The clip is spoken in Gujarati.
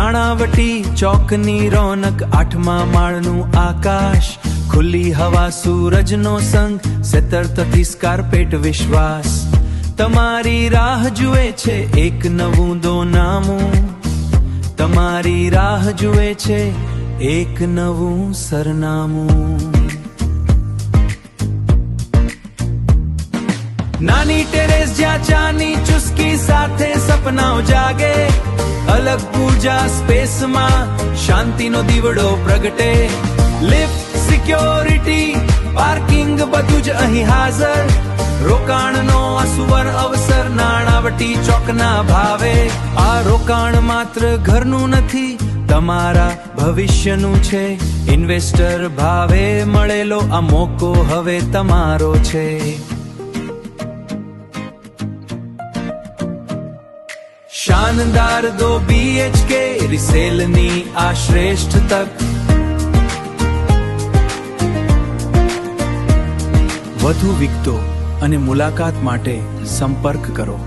નાણાવટી ચોકની રોનક, 8મા માળનું આકાશ, ખુલ્લી હવા, સૂરજનો સંગ, સેતરતથી કાર્પેટ વિશ્વાસ. તમારી રાહ જુએ છે એક નવું દોનામું, તમારી રાહ જુએ છે એક નવું સરનામું. નાની ટેરેસ જ્યાં ચાની ચુસ્કી સાથે સપનાઓ જાગે, અલગ પૂજા સ્પેસમાં શાંતિનો દીવડો પ્રગટે. લિફ્ટ, સિક્યોરિટી, પાર્કિંગ બધું જ અહીં હાજર. રોકાણનો અસુવર અવસર નાણાવટી ચોકના ભાવે. આ રોકાણ માત્ર ઘરનું નથી, તમારા ભવિષ્યનું છે. ઇન્વેસ્ટર ભાવે મળેલો આ મોકો હવે તમારો છે. શાનદાર 2 BHK રિસેલની આ શ્રેષ્ઠ તક. વધુ વિગતો અને મુલાકાત માટે સંપર્ક કરો.